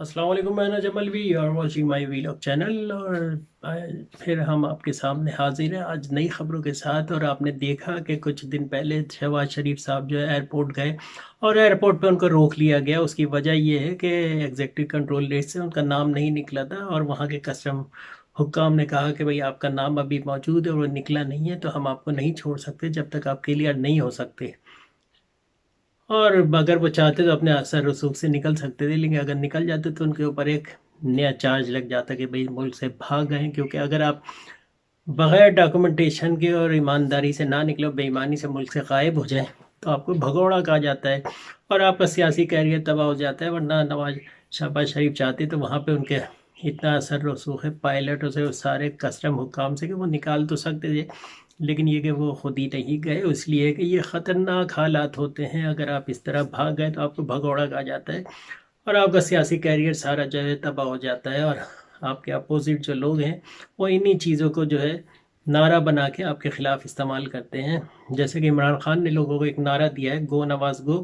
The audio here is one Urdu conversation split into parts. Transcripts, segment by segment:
السلام علیکم، میں Najam Alvi, you are watching my vlog channel. اور پھر ہم آپ کے سامنے حاضر ہیں آج نئی خبروں کے ساتھ. اور آپ نے دیکھا کہ کچھ دن پہلے شہباز شریف صاحب جو ہے ایئرپورٹ گئے اور ایئرپورٹ پہ ان کو روک لیا گیا. اس کی وجہ یہ ہے کہ ایگزیکٹو کنٹرول لسٹ سے ان کا نام نہیں نکلا تھا، اور وہاں کے کسٹم حکام نے کہا کہ بھئی آپ کا نام ابھی موجود ہے اور وہ نکلا نہیں ہے، تو ہم آپ کو نہیں چھوڑ سکتے جب تک آپ کلیئر نہیں ہو سکتے. اور اگر وہ چاہتے تو اپنے اثر رسوخ سے نکل سکتے تھے، لیکن اگر نکل جاتے تو ان کے اوپر ایک نیا چارج لگ جاتا کہ بھئی ملک سے بھاگ گئے ہیں. کیونکہ اگر آپ بغیر ڈاکومنٹیشن کے اور ایمانداری سے نہ نکلو، بے ایمانی سے ملک سے غائب ہو جائے، تو آپ کو بھگوڑا کہا جاتا ہے اور آپ کا سیاسی کیریئر تباہ ہو جاتا ہے. ورنہ شہباز شریف چاہتے تو وہاں پہ ان کے اتنا اثر رسوخ ہے پائلٹوں سے، سارے کسٹم حکام سے، کہ وہ نکال تو سکتے تھے. لیکن یہ کہ وہ خود ہی نہیں گئے، اس لیے کہ یہ خطرناک حالات ہوتے ہیں. اگر آپ اس طرح بھاگ گئے تو آپ کو بھگوڑا کہا جاتا ہے اور آپ کا سیاسی کیریئر سارا جو ہے تباہ ہو جاتا ہے. اور آپ کے اپوزٹ جو لوگ ہیں وہ انہی چیزوں کو جو ہے نعرہ بنا کے آپ کے خلاف استعمال کرتے ہیں. جیسے کہ عمران خان نے لوگوں کو ایک نعرہ دیا ہے، گو نواز گو.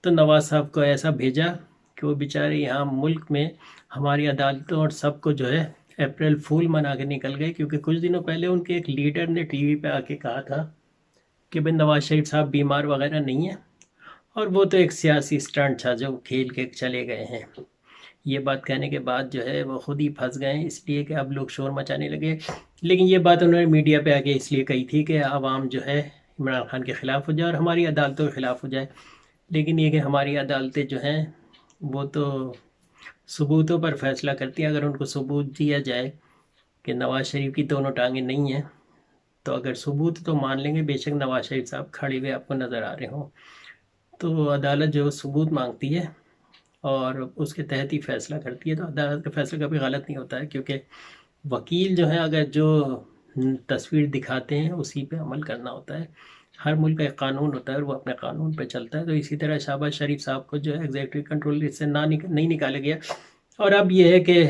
تو نواز صاحب کو ایسا بھیجا کہ وہ بیچارے یہاں ملک میں ہماری عدالتوں اور سب کو جو ہے اپریل فول منا کے نکل گئے. کیونکہ کچھ دنوں پہلے ان کے ایک لیڈر نے ٹی وی پہ آ کے کہا تھا کہ بھئی نواز شریف صاحب بیمار وغیرہ نہیں ہیں، اور وہ تو ایک سیاسی سٹنٹ تھا جو کھیل کے چلے گئے ہیں. یہ بات کہنے کے بعد جو ہے وہ خود ہی پھنس گئے ہیں، اس لیے کہ اب لوگ شور مچانے لگے. لیکن یہ بات انہوں نے میڈیا پہ آگے اس لیے کہی تھی کہ عوام جو ہے عمران خان کے خلاف ہو جائے اور ہماری عدالتوں کے خلاف ہو جائے. لیکن یہ کہ ہماری عدالتیں جو ہیں وہ تو ثبوتوں پر فیصلہ کرتی ہیں. اگر ان کو ثبوت دیا جائے کہ نواز شریف کی دونوں ٹانگیں نہیں ہیں، تو اگر ثبوت تو مان لیں گے، بے شک نواز شریف صاحب کھڑے ہوئے آپ کو نظر آ رہے ہوں، تو عدالت جو ثبوت مانگتی ہے اور اس کے تحت ہی فیصلہ کرتی ہے. تو عدالت کا فیصلہ کبھی غلط نہیں ہوتا ہے، کیونکہ وکیل جو ہے اگر جو تصویر دکھاتے ہیں اسی پہ عمل کرنا ہوتا ہے. ہر ملک کا ایک قانون ہوتا ہے اور وہ اپنے قانون پہ چلتا ہے. تو اسی طرح شہباز شریف صاحب کو جو ہے ایگزیکٹو کنٹرول لسٹ سے نہیں نکالا گیا. اور اب یہ ہے کہ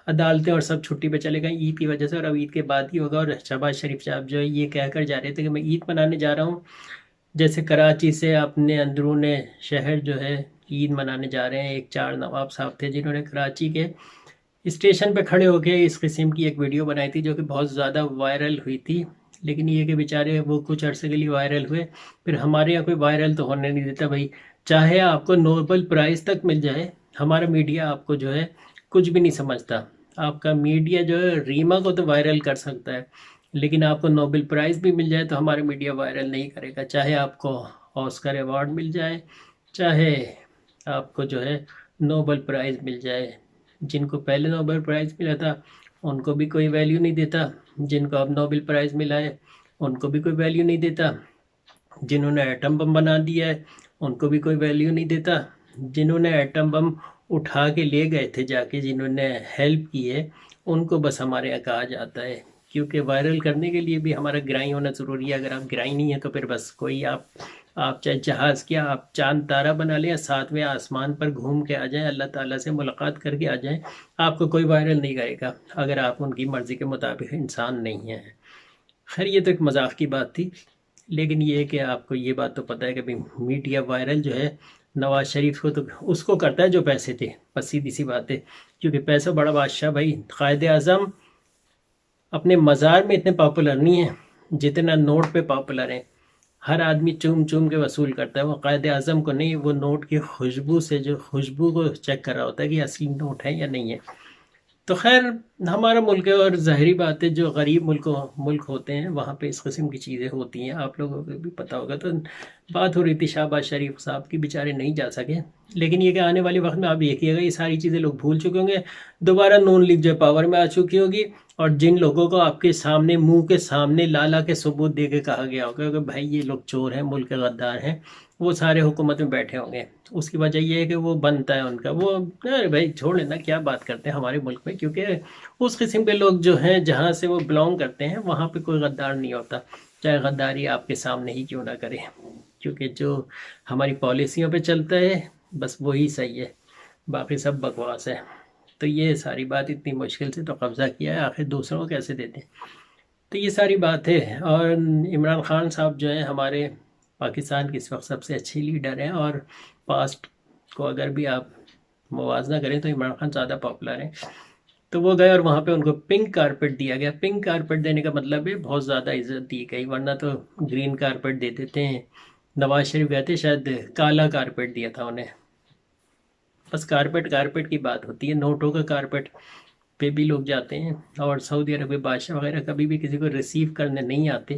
عدالتیں اور سب چھٹی پہ چلے گئے عید کی وجہ سے، اور اب عید کے بعد ہی ہوگا. اور شہباز شریف صاحب جو ہے یہ کہہ کر جا رہے تھے کہ میں عید منانے جا رہا ہوں. جیسے کراچی سے اپنے اندرون شہر جو ہے عید منانے جا رہے ہیں. ایک چار نواب صاحب تھے جنہوں نے کراچی کے اسٹیشن پہ کھڑے ہو کے اس قسم کی ایک ویڈیو بنائی تھی جو کہ بہت زیادہ وائرل ہوئی تھی. لیکن یہ کہ بیچارے وہ کچھ عرصے کے لیے وائرل ہوئے، پھر ہمارے یہاں کوئی وائرل تو ہونے نہیں دیتا. بھائی چاہے آپ کو نوبل پرائز تک مل جائے، ہمارا میڈیا آپ کو جو ہے کچھ بھی نہیں سمجھتا. آپ کا میڈیا جو ہے ریما کو تو وائرل کر سکتا ہے، لیکن آپ کو نوبل پرائز بھی مل جائے تو ہمارا میڈیا وائرل نہیں کرے گا. چاہے آپ کو آسکر ایوارڈ مل جائے، چاہے آپ کو جو ہے نوبل پرائز مل جائے. جن کو پہلے نوبل پرائز ملا تھا ان کو بھی کوئی ویلیو نہیں دیتا، جن کو اب نوبل پرائز ملا ہے ان کو بھی کوئی ویلیو نہیں دیتا. جنہوں نے ایٹم بم بنا دیا ہے ان کو بھی کوئی ویلیو نہیں دیتا. جنہوں نے ایٹم بم اٹھا کے لے گئے تھے جا کے، جنہوں نے ہیلپ کی ہے، ان کو بس ہمارے یہاں کہا جاتا ہے. کیونکہ وائرل کرنے کے لیے بھی ہمارا گرائی ہونا ضروری ہے. اگر آپ گرائی نہیں ہیں تو پھر بس کوئی آپ چاہے جہاز کیا، آپ چاند تارہ بنا لیں، ساتویں آسمان پر گھوم کے آ جائیں، اللہ تعالیٰ سے ملاقات کر کے آ جائیں، آپ کو کوئی وائرل نہیں کرے گا اگر آپ ان کی مرضی کے مطابق انسان نہیں ہیں. خیر یہ تو ایک مذاق کی بات تھی. لیکن یہ ہے کہ آپ کو یہ بات تو پتہ ہے کہ میڈیا وائرل جو ہے نواز شریف کو تو اس کو کرتا ہے جو پیسے تھے، بس سیدھی سی بات ہے. کیونکہ پیسہ بڑا بادشاہ. بھائی قائد اعظم اپنے مزار میں اتنے پاپولر نہیں ہیں جتنا نوٹ پہ پاپولر ہیں. ہر آدمی چوم چوم کے وصول کرتا ہے، وہ قائد اعظم کو نہیں، وہ نوٹ کی خوشبو سے جو خوشبو کو چیک کر رہا ہوتا ہے کہ اصلی نوٹ ہے یا نہیں ہے. تو خیر ہمارا ملک ہے، اور ظاہری بات ہے جو غریب ملک ہوتے ہیں وہاں پہ اس قسم کی چیزیں ہوتی ہیں. آپ لوگوں کو بھی پتہ ہوگا. تو بات ہو رہی تھی شہباز شریف صاحب کی، بیچارے نہیں جا سکے. لیکن یہ کہ آنے والے وقت میں آپ دیکھیے گا یہ ساری چیزیں لوگ بھول چکے ہوں گے. دوبارہ نون لیگ جو پاور میں آ چکی ہوگی، اور جن لوگوں کو آپ کے سامنے منہ کے سامنے لالا کے ثبوت دے کے کہا گیا ہوگا کہ بھائی یہ لوگ چور ہیں، ملک کے غدار ہیں، وہ سارے حکومت میں بیٹھے ہوں گے. اس کی وجہ یہ ہے کہ وہ بنتا ہے ان کا، وہ بھائی چھوڑ لینا کیا بات کرتے ہیں ہمارے ملک میں. کیونکہ اس قسم کے لوگ جو ہیں جہاں سے وہ بلانگ کرتے ہیں وہاں پہ کوئی غدار نہیں ہوتا، چاہے غداری آپ کے سامنے ہی کیوں نہ کرے. کیونکہ جو ہماری پالیسیوں پہ چلتا ہے بس وہی صحیح ہے، باقی سب بکواس ہے. تو یہ ساری بات اتنی مشکل سے تو قبضہ کیا ہے، آخر دوسروں کو کیسے دیتے ہیں. تو یہ ساری بات ہے. اور عمران خان صاحب جو ہیں ہمارے پاکستان کے اس وقت سب سے اچھے لیڈر ہیں. اور پاسٹ کو اگر بھی آپ موازنہ کریں تو عمران خان زیادہ پاپولر ہیں. تو وہ گئے اور وہاں پہ ان کو پنک کارپیٹ دیا گیا. پنک کارپیٹ دینے کا مطلب ہے بہت زیادہ عزت دی گئی، ورنہ تو گرین کارپیٹ دے دیتے ہیں. نواز شریف گئے تھے، شاید کالا کارپیٹ دیا تھا انہیں. بس کارپیٹ کارپیٹ کی بات ہوتی ہے، نوٹوں کا کارپیٹ پہ بھی لوگ جاتے ہیں. اور سعودی عرب کے بادشاہ وغیرہ کبھی بھی کسی کو ریسیو کرنے نہیں آتے.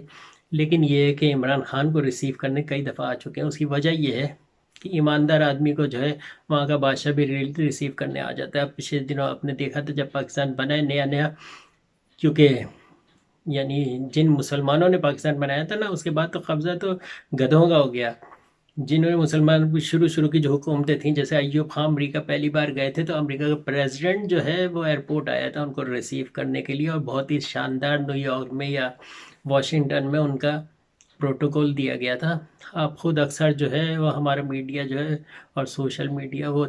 لیکن یہ ہے کہ عمران خان کو ریسیو کرنے کئی دفعہ آ چکے ہیں. اس کی وجہ یہ ہے کہ ایماندار آدمی کو جو ہے وہاں کا بادشاہ بھی ریسیو کرنے آ جاتا ہے. اب پچھلے دنوں آپ نے دیکھا تھا جب پاکستان بنا ہے نیا نیا، کیونکہ یعنی جن مسلمانوں نے پاکستان بنایا تھا نا، اس کے بعد تو قبضہ تو گدھوں کا ہو گیا. جنہوں نے مسلمان شروع کی جو حکومتیں تھیں، جیسے ایوب خان امریکہ پہلی بار گئے تھے تو امریکہ کا پریزیڈنٹ جو ہے وہ ایئرپورٹ آیا تھا ان کو ریسیو کرنے کے لیے، اور بہت ہی شاندار نیو یارک میں یا واشنگٹن میں ان کا پروٹوکول دیا گیا تھا. آپ خود اکثر جو ہے وہ ہمارا میڈیا جو ہے اور سوشل میڈیا وہ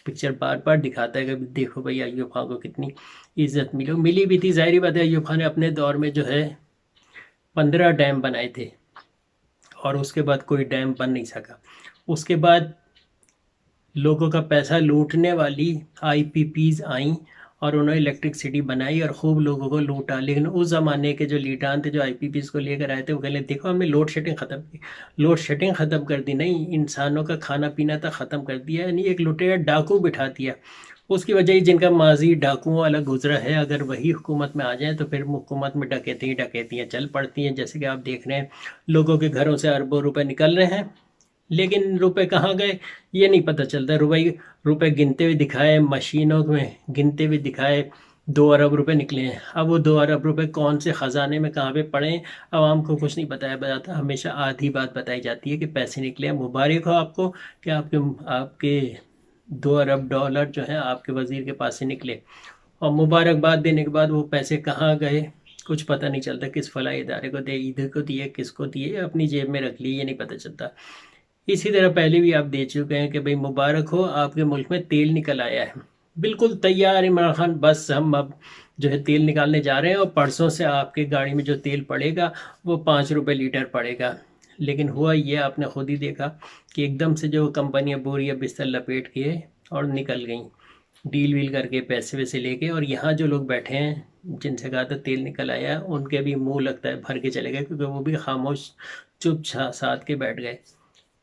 پکچر بار بار دکھاتا ہے کہ دیکھو بھائی ایوب خان کو کتنی عزت ملی بھی تھی. ظاہری بات ہے ایوب خان نے اپنے دور میں جو ہے 15 ڈیم بنائے تھے اور اس کے بعد کوئی ڈیم بن نہیں سکا. اس کے بعد لوگوں کا پیسہ لوٹنے والی آئی پی پیز آئیں اور انہوں نے الیکٹرکسٹی بنائی اور خوب لوگوں کو لوٹا. لیکن اس زمانے کے جو لیڈران تھے جو آئی پی پیز کو لے کر آئے تھے، وہ کہہ لیں دیکھو ہم نے لوڈ شیڈنگ ختم کی. لوڈ شیڈنگ ختم کر دی نہیں، انسانوں کا کھانا پینا تک ختم کر دیا. یعنی ایک لٹیرا ڈاکو بٹھا دیا. اس کی وجہ ہی جن کا ماضی ڈاکوؤں والا گزرا ہے، اگر وہی حکومت میں آ جائیں تو پھر حکومت میں ڈکیتیاں چل پڑتی ہیں. جیسے کہ آپ دیکھ رہے ہیں لوگوں کے گھروں سے اربوں روپے نکل رہے ہیں، لیکن روپے کہاں گئے یہ نہیں پتہ چلتا. روپے گنتے ہوئے دکھائے، مشینوں میں گنتے ہوئے دکھائے 2 ارب روپے نکلے ہیں. اب وہ 2 ارب روپے کون سے خزانے میں کہاں پہ پڑے ہیں عوام کو کچھ نہیں بتایا جاتا. ہمیشہ آدھی بات بتائی جاتی ہے کہ پیسے نکلے ہیں. مبارک ہو آپ کو کہ آپ کے 2 ارب ڈالر جو ہیں آپ کے وزیر کے پاس سے نکلے، اور مبارکباد دینے کے بعد وہ پیسے کہاں گئے کچھ پتہ نہیں چلتا. کس فلاحی ادارے کو دے، ادھر کو دیے، کس کو دیے، اپنی جیب میں رکھ لیے، یہ نہیں پتہ چلتا. اسی طرح پہلے بھی آپ دے چکے ہیں کہ بھئی مبارک ہو آپ کے ملک میں تیل نکل آیا ہے. بالکل تیار عمران خان، بس ہم اب جو ہے تیل نکالنے جا رہے ہیں اور پرسوں سے آپ کے گاڑی میں جو تیل پڑے گا وہ 5 روپے لیٹر پڑے گا. لیکن ہوا یہ آپ نے خود ہی دیکھا کہ ایک دم سے جو کمپنیاں بوریاں بستر لپیٹ کے اور نکل گئیں ڈیل ویل کر کے پیسے ویسے لے کے. اور یہاں جو لوگ بیٹھے ہیں جن سے کہا تھا تیل نکل آیا، ان کے بھی منہ لگتا ہے بھر کے چلے گئے، کیونکہ وہ بھی خاموش چپ ساتھ کے بیٹھ گئے.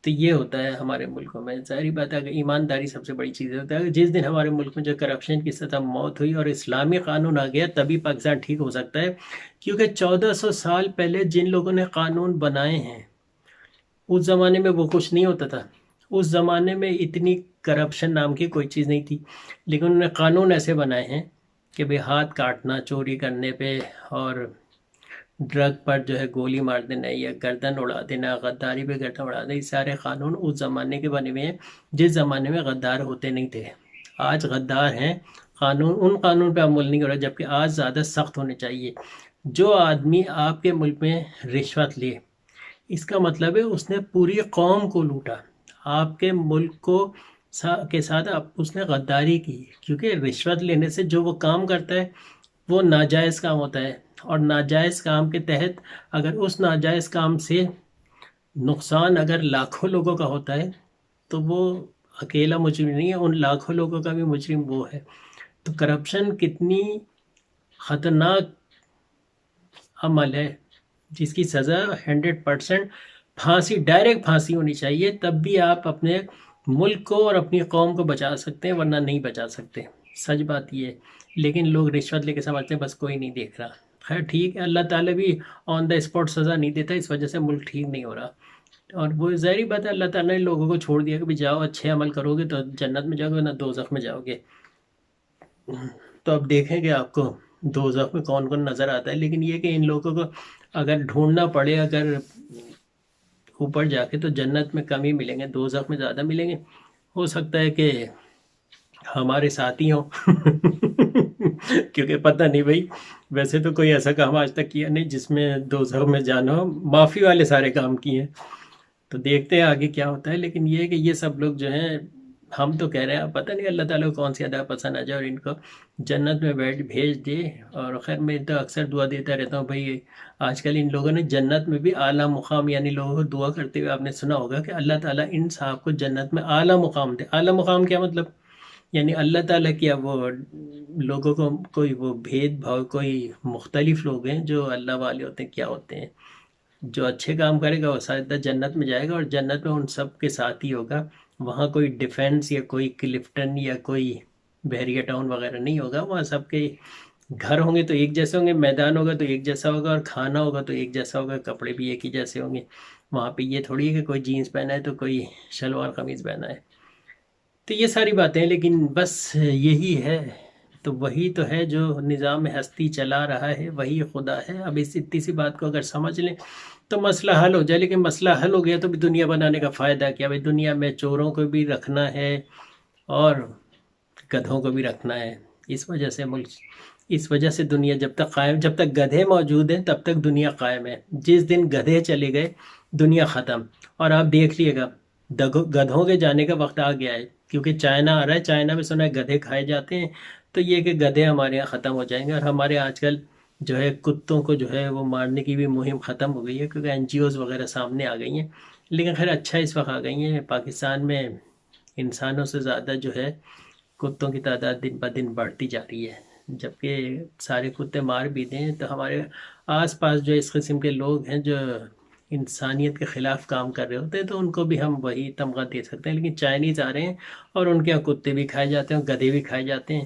تو یہ ہوتا ہے ہمارے ملکوں میں. ظاہری بات ہے کہ ایمانداری سب سے بڑی چیز ہوتا ہے. جس دن ہمارے ملک میں جو کرپشن کی سطح موت ہوئی اور اسلامی قانون آ گیا تبھی پاکستان ٹھیک ہو سکتا ہے. کیونکہ 1400 سال پہلے جن لوگوں نے قانون بنائے ہیں اس زمانے میں وہ کچھ نہیں ہوتا تھا. اس زمانے میں اتنی کرپشن نام کی کوئی چیز نہیں تھی، لیکن انہوں نے قانون ایسے بنائے ہیں کہ بھئی ہاتھ کاٹنا چوری کرنے پہ، اور ڈرگ پر جو ہے گولی مار دینا یا گردن اڑا دینا، غداری پہ گردن اڑا دینا، یہ سارے قانون اس زمانے کے بنے ہوئے ہیں جس زمانے میں غدار ہوتے نہیں تھے. آج غدار ہیں، ان قانون پہ عمل نہیں ہو رہا، جبکہ آج زیادہ سخت ہونے چاہیے. جو آدمی آپ کے ملک میں رشوت لے، اس کا مطلب ہے اس نے پوری قوم کو لوٹا. آپ کے ملک کے ساتھ اس نے غداری کی، کیونکہ رشوت لینے سے جو وہ کام کرتا ہے وہ ناجائز کام ہوتا ہے. اور ناجائز کام کے تحت اگر اس ناجائز کام سے نقصان اگر لاکھوں لوگوں کا ہوتا ہے تو وہ اکیلا مجرم نہیں ہے، ان لاکھوں لوگوں کا بھی مجرم وہ ہے. تو کرپشن کتنی خطرناک عمل ہے جس کی سزا 100% پھانسی، ڈائریکٹ پھانسی ہونی چاہیے. تب بھی آپ اپنے ملک کو اور اپنی قوم کو بچا سکتے ہیں، ورنہ نہیں بچا سکتے. سچ بات یہ ہے. لیکن لوگ رشوت لے کے سمجھتے ہیں بس کوئی نہیں دیکھ رہا. خیر ٹھیک ہے، اللہ تعالیٰ بھی آن دا اسپاٹ سزا نہیں دیتا، اس وجہ سے ملک ٹھیک نہیں ہو رہا. اور وہ ظاہری بات ہے اللہ تعالیٰ نے لوگوں کو چھوڑ دیا کہ بھی جاؤ اچھے عمل کرو گے تو جنت میں جاؤ گے، نہ دوزخ میں جاؤ گے. تو اب دیکھیں گے آپ کو دوزخ میں کون کون نظر آتا ہے. لیکن یہ کہ ان لوگوں کو اگر ڈھونڈنا پڑے اگر اوپر جا کے تو جنت میں کم ہی ملیں گے، دوزخ میں زیادہ ملیں گے. ہو سکتا ہے کہ ہمارے ساتھی ہوں کیونکہ پتہ نہیں بھائی، ویسے تو کوئی ایسا کام آج تک کیا نہیں جس میں دوزخ میں جانا ہو. معافی والے سارے کام کیے ہیں، تو دیکھتے ہیں آگے کیا ہوتا ہے. لیکن یہ ہے کہ یہ سب لوگ جو ہیں، ہم تو کہہ رہے ہیں پتہ نہیں اللہ تعالیٰ کو کون سی ادا پسند آ جائے اور ان کو جنت میں بھیج دے. اور خیر میں تو اکثر دعا دیتا رہتا ہوں بھائی، آج کل ان لوگوں نے جنت میں بھی اعلیٰ مقام، یعنی لوگوں کو دعا کرتے ہوئے آپ نے سنا ہوگا کہ اللہ تعالیٰ ان صاحب کو جنت میں اعلیٰ مقام دے. اعلیٰ مقام کیا مطلب؟ یعنی اللہ تعالیٰ کیا وہ لوگوں کو کوئی وہ بھید بھاؤ، کوئی مختلف لوگ ہیں جو اللہ والے ہوتے ہیں، کیا ہوتے ہیں؟ جو اچھے کام کرے گا وہ سیدھا جنت میں جائے گا، اور جنت میں ان سب کے ساتھ ہی ہوگا۔ وہاں کوئی ڈیفینس یا کوئی کلفٹن یا کوئی بحریہ ٹاؤن وغیرہ نہیں ہوگا، وہاں سب کے گھر ہوں گے تو ایک جیسے ہوں گے، میدان ہوگا تو ایک جیسا ہوگا، اور کھانا ہوگا تو ایک جیسا ہوگا، کپڑے بھی ایک ہی جیسے ہوں گے۔ وہاں پہ یہ تھوڑی ہے کہ کوئی جینس پہنا ہے تو کوئی شلوار قمیض پہنا ہے۔ تو یہ ساری باتیں، لیکن بس یہی ہے، تو وہی تو ہے جو نظام ہستی چلا رہا ہے، وہی خدا ہے۔ اب اس اتنی سی بات کو اگر سمجھ لیں تو مسئلہ حل ہو جائے، لیکن مسئلہ حل ہو گیا تو بھی دنیا بنانے کا فائدہ کیا؟ بھائی دنیا میں چوروں کو بھی رکھنا ہے اور گدھوں کو بھی رکھنا ہے۔ اس وجہ سے دنیا جب تک قائم، جب تک گدھے موجود ہیں تب تک دنیا قائم ہے۔ جس دن گدھے چلے گئے دنیا ختم۔ اور آپ دیکھ لیے گا گدھوں کے جانے کا وقت آ گیا ہے، کیونکہ چائنا آ رہا ہے، چائنا میں سنا ہے گدھے کھائے جاتے ہیں، تو یہ کہ گدھے ہمارے یہاں ختم ہو جائیں گے۔ اور ہمارے آج کل جو ہے کتوں کو جو ہے وہ مارنے کی بھی مہم ختم ہو گئی ہے، کیونکہ این جی اوز وغیرہ سامنے آ گئی ہیں۔ لیکن خیر اچھا اس وقت آ گئی ہیں، پاکستان میں انسانوں سے زیادہ جو ہے کتوں کی تعداد دن بہ دن بڑھتی جا رہی ہے، جبکہ سارے کتے مار بھی دیں تو ہمارے آس پاس جو اس قسم کے لوگ ہیں جو انسانیت کے خلاف کام کر رہے ہوتے ہیں تو ان کو بھی ہم وہی تمغہ دے سکتے ہیں۔ لیکن چائنیز آ رہے ہیں اور ان کے یہاں کتے بھی کھائے جاتے ہیں، گدھے بھی کھائے جاتے ہیں،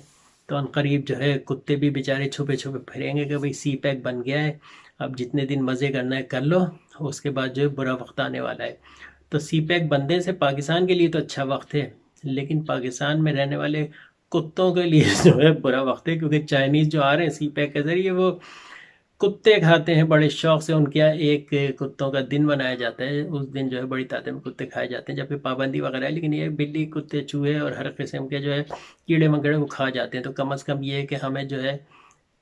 تو ان قریب جو ہے کتے بھی بیچارے چھپے چھپے پھریں گے کہ بھئی سی پیک بن گیا ہے، اب جتنے دن مزے کرنا ہے کر لو، اس کے بعد جو ہے برا وقت آنے والا ہے۔ تو سی پیک بننے سے پاکستان کے لیے تو اچھا وقت ہے، لیکن پاکستان میں رہنے والے کتوں کے لیے جو ہے برا وقت ہے، کیونکہ چائنیز جو آ رہے ہیں سی پیک کے ذریعے وہ کتے کھاتے ہیں بڑے شوق سے۔ ان کے یہاں ایک کتوں کا دن منایا جاتا ہے، اس دن جو ہے بڑی تعداد میں کتے کھائے جاتے ہیں، جبکہ پابندی وغیرہ ہے، لیکن یہ بلی کتے چوہے اور ہر قسم کے جو ہے کیڑے مکوڑے وہ کھا جاتے ہیں۔ تو کم از کم یہ ہے کہ ہمیں جو ہے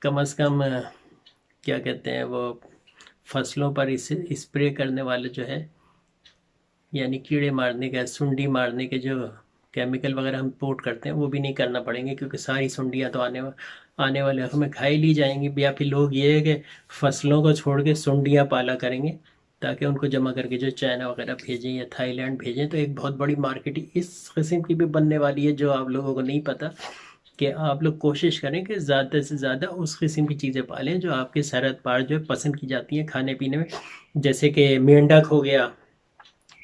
کم از کم کیا کہتے ہیں وہ فصلوں پر اسپرے کرنے والے جو ہے، یعنی کیڑے مارنے کا، سنڈی مارنے کے جو کیمیکل وغیرہ ہم پورٹ کرتے ہیں وہ بھی نہیں کرنا پڑیں گے، کیونکہ ساری سنڈیاں تو آنے والے وقت میں کھائی لی جائیں گی۔ یا پھر لوگ یہ ہے کہ فصلوں کو چھوڑ کے سنڈیاں پالا کریں گے تاکہ ان کو جمع کر کے جو چائنا وغیرہ بھیجیں یا تھائی لینڈ بھیجیں، تو ایک بہت بڑی مارکیٹ اس قسم کی بھی بننے والی ہے جو آپ لوگوں کو نہیں پتہ، کہ آپ لوگ کوشش کریں کہ زیادہ سے زیادہ اس قسم کی چیزیں پالیں جو آپ کے سرحد پار جو ہے پسند کی جاتی ہیں کھانے پینے میں، جیسے کہ مینڈک ہو گیا،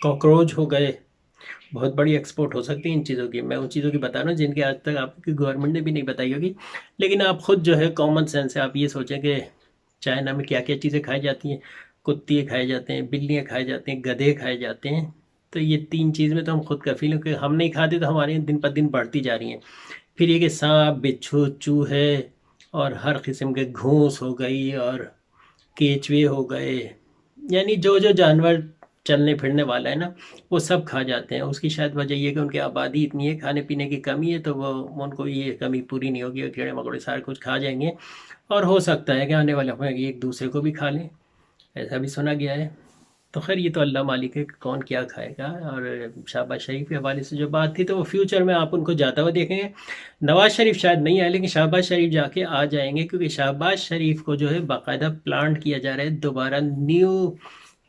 کاکروچ ہو گئے، بہت بڑی ایکسپورٹ ہو سکتی ہے ان چیزوں کی۔ میں ان چیزوں کی بتا رہا ہوں جن کے آج تک آپ کی گورنمنٹ نے بھی نہیں بتائی ہوگی، لیکن آپ خود جو ہے کامن سینس سے آپ یہ سوچیں کہ چائنا میں کیا کیا چیزیں کھائی جاتی ہیں۔ کتے کھائے جاتے ہیں، بلیاں کھائے جاتے ہیں، گدھے کھائے جاتے ہیں، تو یہ تین چیز میں تو ہم خود کفیل ہیں کہ ہم نہیں کھاتے تو ہمارے دن پر دن بڑھتی جا رہی ہیں۔ پھر یہ کہ سانپ، بچھو، چوہے اور ہر قسم کے گھونس ہو گئی اور کیچوے ہو گئے، یعنی جو جو جانور چلنے پھرنے والا ہے نا وہ سب کھا جاتے ہیں۔ اس کی شاید وجہ یہ کہ ان کی آبادی اتنی ہے، کھانے پینے کی کمی ہے، تو وہ ان کو یہ کمی پوری نہیں ہوگی، اور کیڑے مکوڑے سارے کچھ کھا جائیں گے، اور ہو سکتا ہے کہ آنے والے وقت میں ایک دوسرے کو بھی کھا لیں، ایسا بھی سنا گیا ہے۔ تو خیر یہ تو اللہ مالک ہے کہ کون کیا کھائے گا۔ اور شہباز شریف کے حوالے سے جو بات تھی تو وہ فیوچر میں آپ ان کو جاتا ہوا دیکھیں گے۔ نواز شریف شاید نہیں آئے، لیکن شہباز شریف جا کے آ جائیں گے، کیونکہ شہباز شریف کو جو ہے باقاعدہ پلانٹ کیا جا رہا ہے دوبارہ نیو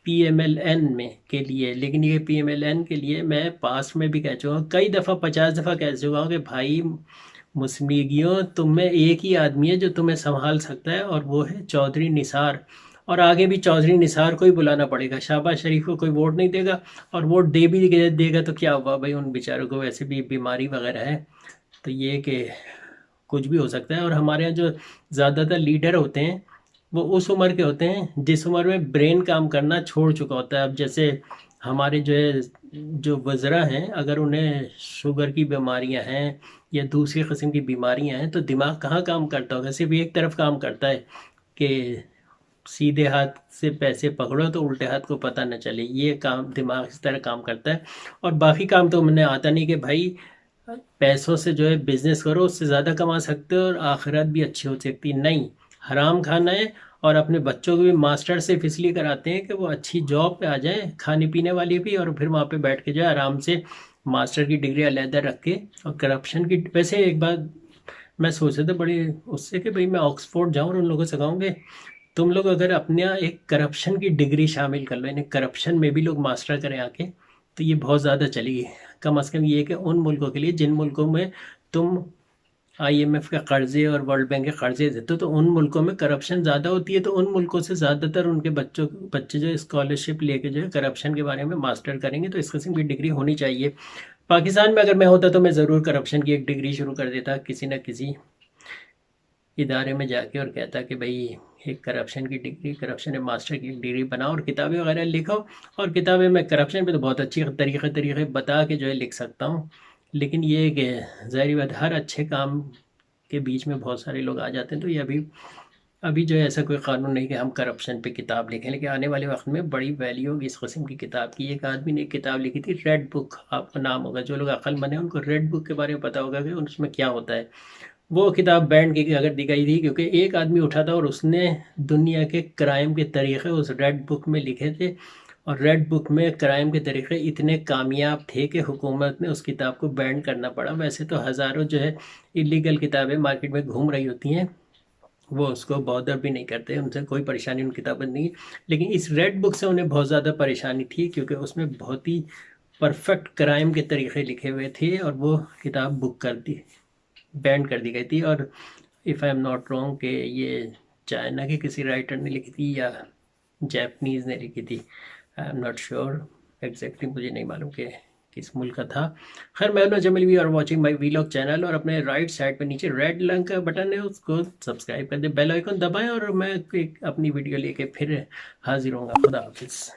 پی ایم ایل این میں کے لیے۔ لیکن یہ پی ایم ایل این کے لیے میں پاس میں بھی کہہ چکا ہوں، کئی دفعہ 50 دفعہ کہہ چکا ہوں کہ بھائی مسلم لیگیوں، تم میں ایک ہی آدمی ہے جو تمہیں سنبھال سکتا ہے، اور وہ ہے چودھری نثار، اور آگے بھی چودھری نثار کو ہی بلانا پڑے گا۔ شہباز شریف کو کوئی ووٹ نہیں دے گا، اور ووٹ دے بھی دے گا تو کیا ہوا بھائی، ان بیچاروں کو ویسے بھی بیماری وغیرہ ہے، تو یہ کہ کچھ بھی ہو سکتا ہے۔ اور ہمارے یہاں جو زیادہ تر لیڈر ہوتے ہیں وہ اس عمر کے ہوتے ہیں جس عمر میں برین کام کرنا چھوڑ چکا ہوتا ہے۔ اب جیسے ہمارے جو وزراء ہیں، اگر انہیں شوگر کی بیماریاں ہیں یا دوسری قسم کی بیماریاں ہیں تو دماغ کہاں کام کرتا ہوگا، صرف ایک طرف کام کرتا ہے کہ سیدھے ہاتھ سے پیسے پکڑو تو الٹے ہاتھ کو پتہ نہ چلے، یہ کام دماغ اس طرح کام کرتا ہے۔ اور باقی کام تو انہیں آتا نہیں کہ بھائی پیسوں سے جو ہے بزنس کرو، اس سے زیادہ کما سکتے ہو اور آخرت بھی اچھی ہو سکتی، نہیں، حرام کھانا ہے۔ اور اپنے بچوں کو بھی ماسٹر صرف اس لیے کراتے ہیں کہ وہ اچھی جاب پہ آ جائیں، کھانے پینے والی بھی، اور پھر وہاں پہ بیٹھ کے جو ہے آرام سے ماسٹر کی ڈگری علیحدہ رکھ کے، اور کرپشن کی ویسے ایک بات میں سوچ رہا تھا بڑی اس سے کہ بھئی میں آکسفورڈ جاؤں اور ان لوگوں سے کہوں کہ تم لوگ اگر اپنے ایک کرپشن کی ڈگری شامل کر لو، یعنی کرپشن میں بھی لوگ ماسٹر کریں آ کے، تو یہ بہت زیادہ چلے گی۔ کم از کم یہ کہ ان ملکوں کے لیے جن ملکوں میں تم IMF کے قرضے اور ورلڈ بینک کے قرضے دیتے ہو تو ان ملکوں میں کرپشن زیادہ ہوتی ہے، تو ان ملکوں سے زیادہ تر ان کے بچے جو اسکالرشپ لے کے جو ہے کرپشن کے بارے میں ماسٹر کریں گے، تو اس قسم کی ڈگری ہونی چاہیے۔ پاکستان میں اگر میں ہوتا تو میں ضرور کرپشن کی ایک ڈگری شروع کر دیتا، کسی نہ کسی ادارے میں جا کے، اور کہتا کہ بھائی ایک کرپشن کی ڈگری، کرپشن ماسٹر کی ڈگری بناؤ اور کتابیں وغیرہ لکھو، اور کتابیں میں کرپشن پہ تو بہت اچھی طریقے بتا کے جو ہے لکھ سکتا ہوں، لیکن یہ کہ ظاہری بات ہر اچھے کام کے بیچ میں بہت سارے لوگ آ جاتے ہیں، تو یہ ابھی جو ہے ایسا کوئی قانون نہیں کہ ہم کرپشن پہ کتاب لکھیں، لیکن آنے والے وقت میں بڑی ویلیو ہوگی اس قسم کی کتاب کی۔ ایک آدمی نے ایک کتاب لکھی تھی ریڈ بک، آپ کا نام ہوگا، جو لوگ عقل مند ہیں ان کو ریڈ بک کے بارے میں پتا ہوگا کہ اس میں کیا ہوتا ہے۔ وہ کتاب بینڈ کی اگر دی گئی تھی، کیونکہ ایک آدمی اٹھا تھا اور اس نے دنیا کے کرائم کے طریقے اس ریڈ بک میں لکھے تھے، اور ریڈ بک میں کرائم کے طریقے اتنے کامیاب تھے کہ حکومت نے اس کتاب کو بینڈ کرنا پڑا۔ ویسے تو ہزاروں جو ہے ایلیگل کتابیں مارکیٹ میں گھوم رہی ہوتی ہیں، وہ اس کو بادر بھی نہیں کرتے، ان سے کوئی پریشانی ان کتابیں نہیں، لیکن اس ریڈ بک سے انہیں بہت زیادہ پریشانی تھی، کیونکہ اس میں بہت ہی پرفیکٹ کرائم کے طریقے لکھے ہوئے تھے، اور وہ کتاب بینڈ کر دی گئی تھی۔ اور if I am not wrong کہ یہ چائنا کے کسی رائٹر نے لکھی تھی یا جیپنیز نے لکھی تھی، I am not sure exactly, مجھے نہیں معلوم کہ کس ملک کا تھا۔ خیر، میں Jamil we are watching my vlog channel, اور اپنے رائٹ سائڈ پہ نیچے ریڈ رنگ کا بٹن ہے، اس کو سبسکرائب کر دیں، بیل آئیکن دبائیں، اور میں اپنی ویڈیو لے کے پھر حاضر ہوں گا۔ خدا حافظ۔